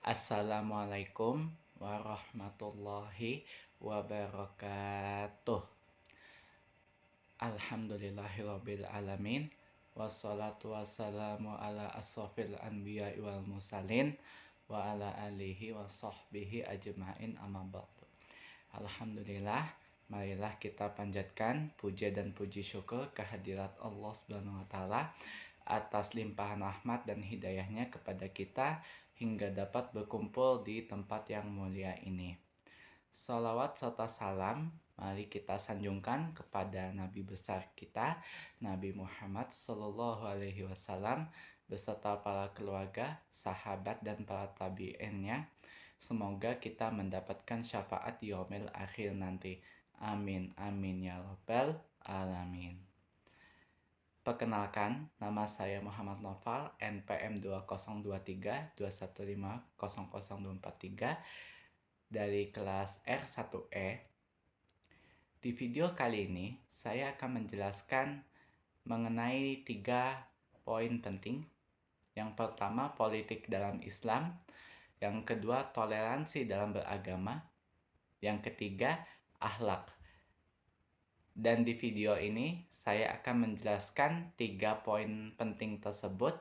Assalamualaikum warahmatullahi wabarakatuh. Alhamdulillahirabbil alamin. Wassalatu wassalamu ala asrofil anbiya wal mursalin wa ala alihi wa sahbihi ajma'in amma ba'du. Alhamdulillah, marilah kita panjatkan puja dan puji syukur kehadirat Allah Subhanahu wa taala atas limpahan rahmat dan hidayahnya kepada kita hingga dapat berkumpul di tempat yang mulia ini. Salawat serta salam mari kita sanjungkan kepada Nabi besar kita, Nabi Muhammad Sallallahu Alaihi Wasallam beserta para keluarga, sahabat dan para tabi'innya. Semoga kita mendapatkan syafaat di yaumil akhir nanti. Amin amin ya rabbal alamin. Perkenalkan, nama saya Muhammad Noval, NPM 202321500023 dari kelas R1E. Di video kali ini, saya akan menjelaskan mengenai 3 poin penting. Yang pertama, politik dalam Islam. Yang kedua, toleransi dalam beragama. Yang ketiga, akhlak. Dan di video ini, saya akan menjelaskan 3 poin penting tersebut.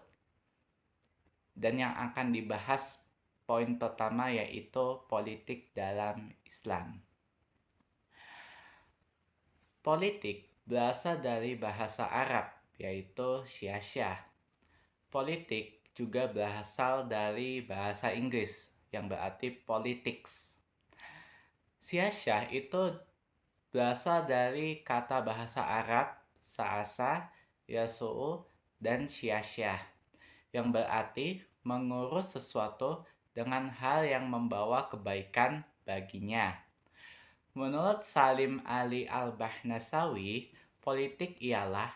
Dan yang akan dibahas poin pertama yaitu politik dalam Islam. Politik berasal dari bahasa Arab yaitu siyasah. Politik juga berasal dari bahasa Inggris yang berarti politics. Siyasah itu berasal dari kata bahasa Arab sa'asa, yasu'u, dan siyasah yang berarti mengurus sesuatu dengan hal yang membawa kebaikan baginya. Menurut Salim Ali Al-Bahnasawi, politik ialah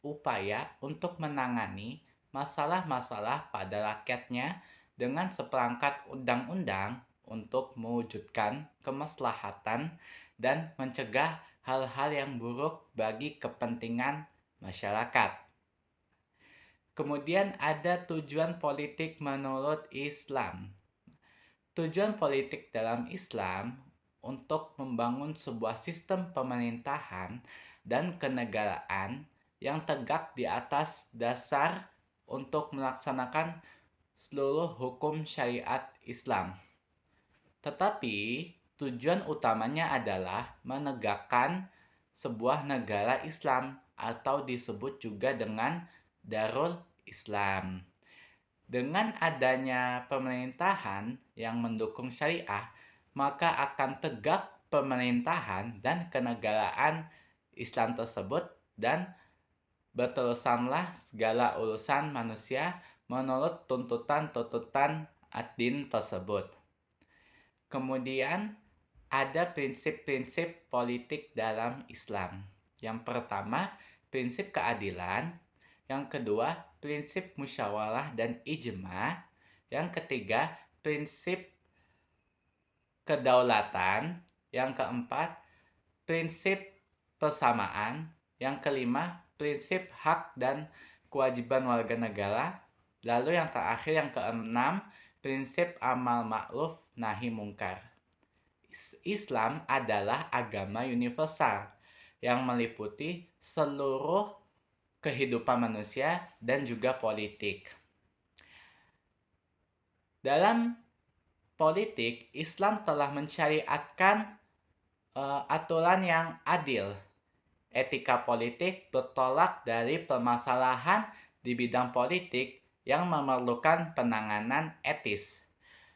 upaya untuk menangani masalah-masalah pada rakyatnya dengan seperangkat undang-undang untuk mewujudkan kemaslahatan dan mencegah hal-hal yang buruk bagi kepentingan masyarakat. Kemudian ada tujuan politik menurut Islam. Tujuan politik dalam Islam untuk membangun sebuah sistem pemerintahan dan kenegaraan yang tegak di atas dasar untuk melaksanakan seluruh hukum syariat Islam. Tetapi tujuan utamanya adalah menegakkan sebuah negara Islam atau disebut juga dengan Darul Islam. Dengan adanya pemerintahan yang mendukung syariah, maka akan tegak pemerintahan dan kenegaraan Islam tersebut dan berterusanlah segala urusan manusia menurut tuntutan-tuntutan ad-din tersebut. Kemudian ada prinsip-prinsip politik dalam Islam. Yang pertama, prinsip keadilan. Yang kedua, prinsip musyawarah dan ijma. Yang ketiga, prinsip kedaulatan. Yang keempat, prinsip persamaan. Yang kelima, prinsip hak dan kewajiban warga negara. Lalu yang terakhir, yang keenam, prinsip amal ma'ruf nahi mungkar. Islam adalah agama universal yang meliputi seluruh kehidupan manusia dan juga politik. Dalam politik, Islam telah mensyariatkan aturan yang adil. Etika politik bertolak dari permasalahan di bidang politik yang memerlukan penanganan etis.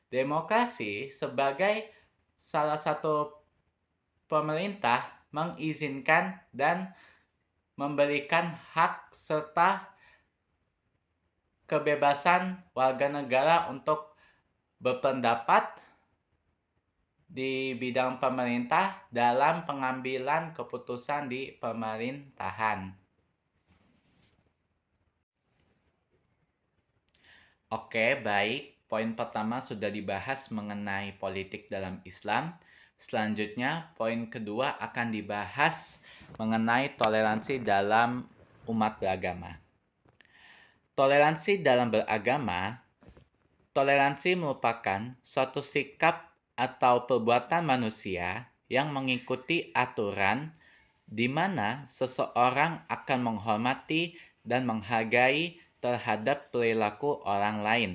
Demokrasi sebagai salah satu pemerintah mengizinkan dan memberikan hak serta kebebasan warga negara untuk berpendapat di bidang pemerintah dalam pengambilan keputusan di pemerintahan. Oke, baik. Poin pertama sudah dibahas mengenai politik dalam Islam. Selanjutnya, poin kedua akan dibahas mengenai toleransi dalam umat beragama. Toleransi dalam beragama Toleransi merupakan suatu sikap atau perbuatan manusia yang mengikuti aturan di mana seseorang akan menghormati dan menghargai terhadap perilaku orang lain.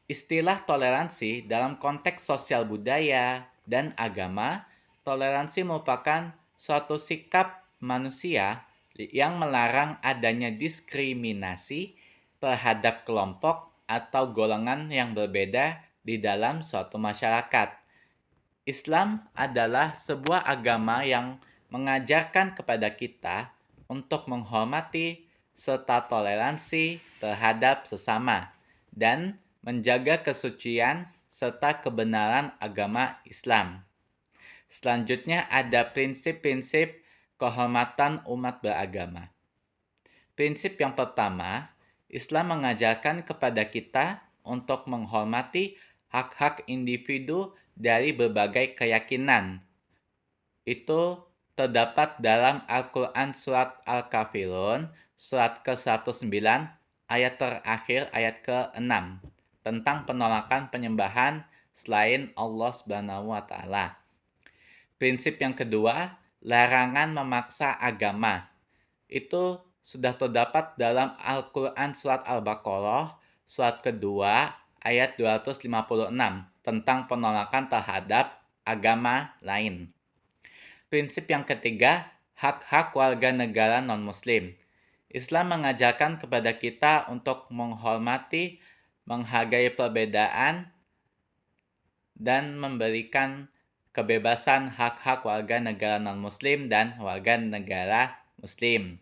Istilah toleransi dalam konteks sosial budaya dan agama, toleransi merupakan suatu sikap manusia yang melarang adanya diskriminasi terhadap kelompok atau golongan yang berbeda di dalam suatu masyarakat. Islam adalah sebuah agama yang mengajarkan kepada kita untuk menghormati serta toleransi terhadap sesama dan menjaga kesucian serta kebenaran agama Islam. Selanjutnya ada prinsip-prinsip kehormatan umat beragama. Prinsip yang pertama, Islam mengajarkan kepada kita untuk menghormati hak-hak individu dari berbagai keyakinan. Itu terdapat dalam Al-Quran Surat Al-Kafirun, surat ke-109, ayat terakhir, ayat ke-6, tentang penolakan penyembahan selain Allah Subhanahu wa Ta'ala. Prinsip yang kedua, larangan memaksa agama. Itu sudah terdapat dalam Al-Quran Surat Al-Baqarah, surat kedua, ayat 256, tentang penolakan terhadap agama lain. Prinsip yang ketiga, hak-hak warga negara non-muslim. Islam mengajarkan kepada kita untuk menghormati, menghargai perbedaan, dan memberikan kebebasan hak-hak warga negara non-muslim dan warga negara muslim.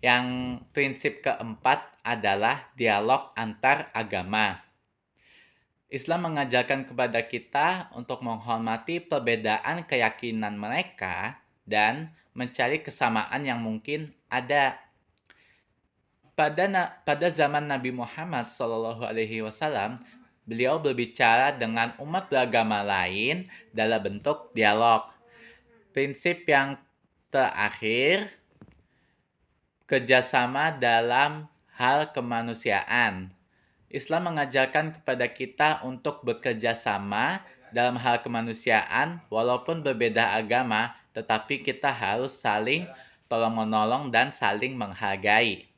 Yang prinsip keempat adalah dialog antar agama. Islam mengajarkan kepada kita untuk menghormati perbedaan keyakinan mereka dan mencari kesamaan yang mungkin ada. Pada zaman Nabi Muhammad SAW, beliau berbicara dengan umat beragama lain dalam bentuk dialog. Prinsip yang terakhir, kerjasama dalam hal kemanusiaan. Islam mengajarkan kepada kita untuk bekerja sama dalam hal kemanusiaan walaupun berbeda agama, tetapi kita harus saling tolong-menolong dan saling menghargai.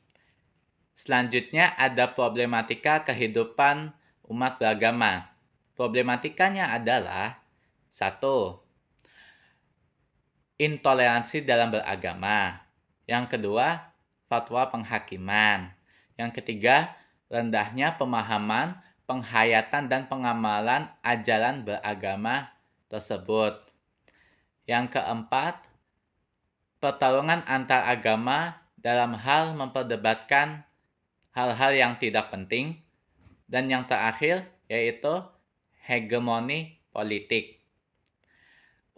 Selanjutnya ada problematika kehidupan umat beragama. Problematikanya adalah 1. Intoleransi dalam beragama. Yang kedua, fatwa penghakiman. Yang ketiga, rendahnya pemahaman, penghayatan, dan pengamalan ajaran beragama tersebut. Yang keempat, pertarungan antar agama dalam hal memperdebatkan hal-hal yang tidak penting. Dan yang terakhir, yaitu hegemoni politik.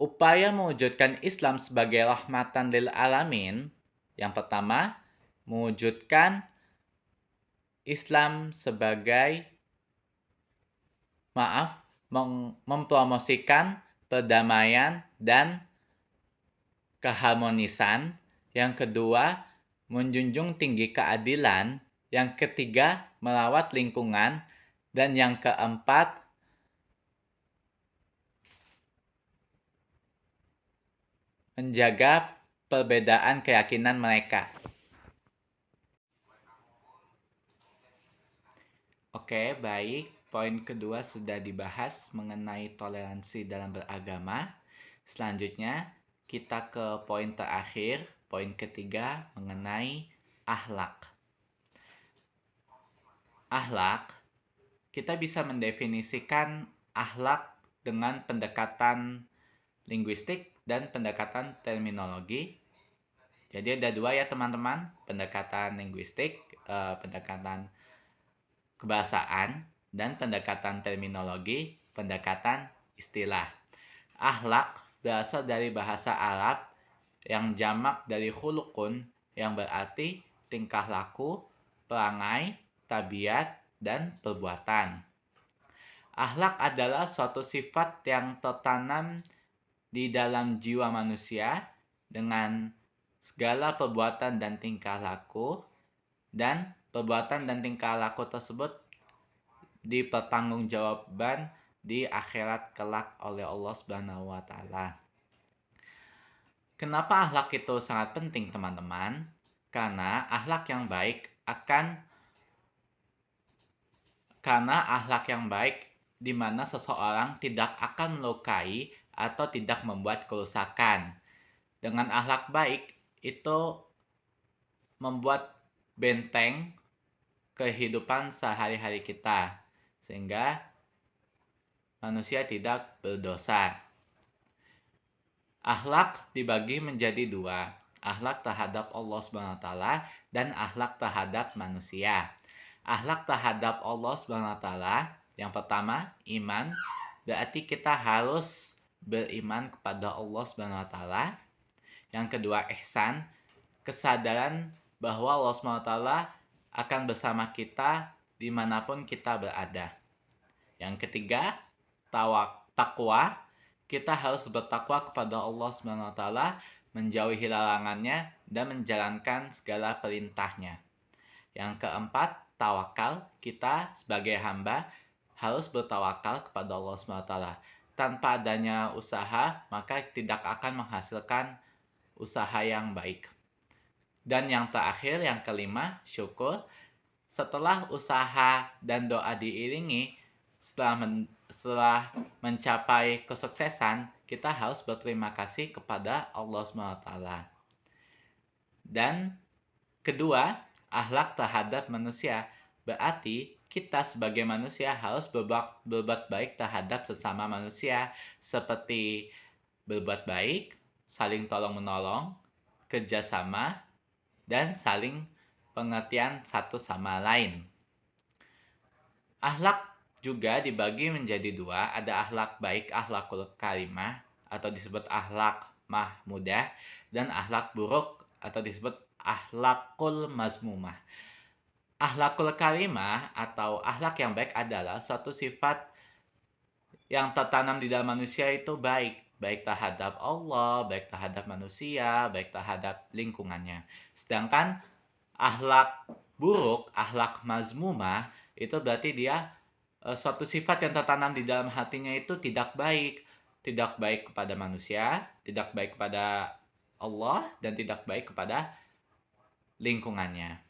Upaya mewujudkan Islam sebagai rahmatan lil alamin. Yang pertama, mewujudkan Islam sebagai mempromosikan perdamaian dan keharmonisan. Yang kedua, menjunjung tinggi keadilan. Yang ketiga, merawat lingkungan. Dan yang keempat, menjaga perbedaan keyakinan mereka. Oke, baik. Poin kedua sudah dibahas mengenai toleransi dalam beragama. Selanjutnya, kita ke poin terakhir, poin ketiga mengenai akhlak. Akhlak, kita bisa mendefinisikan akhlak dengan pendekatan linguistik dan pendekatan terminologi. Jadi ada dua ya teman-teman, pendekatan linguistik, pendekatan kebahasaan, dan pendekatan terminologi, pendekatan istilah. Akhlak berasal dari bahasa Arab yang jamak dari khuluqun, yang berarti tingkah laku, perangai, tabiat, dan perbuatan. Akhlak adalah suatu sifat yang tertanam di dalam jiwa manusia dengan segala perbuatan dan tingkah laku, dan perbuatan dan tingkah laku tersebut dipertanggungjawaban di akhirat kelak oleh Allah Subhanahu wa taala. Kenapa akhlak itu sangat penting, teman-teman? Karena akhlak yang baik di mana seseorang tidak akan melukai atau tidak membuat kerusakan. Dengan akhlak baik itu membuat benteng kehidupan sehari-hari kita, sehingga manusia tidak berdosa. Akhlak dibagi menjadi dua, akhlak terhadap Allah SWT dan akhlak terhadap manusia. Akhlak terhadap Allah SWT yang pertama, iman, berarti kita harus beriman kepada Allah SWT. Yang kedua, ihsan, kesadaran bahwa Allah SWT akan bersama kita dimanapun kita berada. Yang ketiga, takwa, kita harus bertakwa kepada Allah SWT, menjauhi larangannya dan menjalankan segala perintahnya. Yang keempat, tawakal, kita sebagai hamba harus bertawakal kepada Allah SWT. Tanpa adanya usaha, maka tidak akan menghasilkan usaha yang baik. Dan yang terakhir, yang kelima, syukur. Setelah usaha dan doa diiringi, setelah mencapai kesuksesan, kita harus berterima kasih kepada Allah SWT. Dan kedua, akhlak terhadap manusia. Berarti kita sebagai manusia harus berbuat baik terhadap sesama manusia, seperti berbuat baik, saling tolong-menolong, kerjasama, dan saling pengertian satu sama lain. Akhlak juga dibagi menjadi dua, ada akhlak baik, akhlakul karimah, atau disebut akhlak mahmudah, dan akhlak buruk, atau disebut akhlakul mazmumah. Akhlakul karimah atau akhlak yang baik adalah suatu sifat yang tertanam di dalam manusia itu baik terhadap Allah, baik terhadap manusia, baik terhadap lingkungannya. Sedangkan akhlak buruk, akhlak mazmumah, itu berarti dia suatu sifat yang tertanam di dalam hatinya itu tidak baik kepada manusia, tidak baik kepada Allah, dan tidak baik kepada lingkungannya.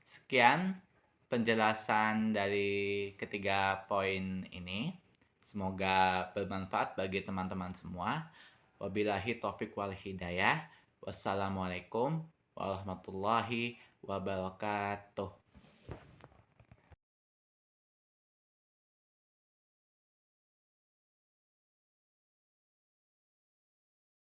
Sekian penjelasan dari ketiga poin ini. Semoga bermanfaat bagi teman-teman semua. Wabillahi taufiq wal hidayah. Wassalamualaikum warahmatullahi wabarakatuh.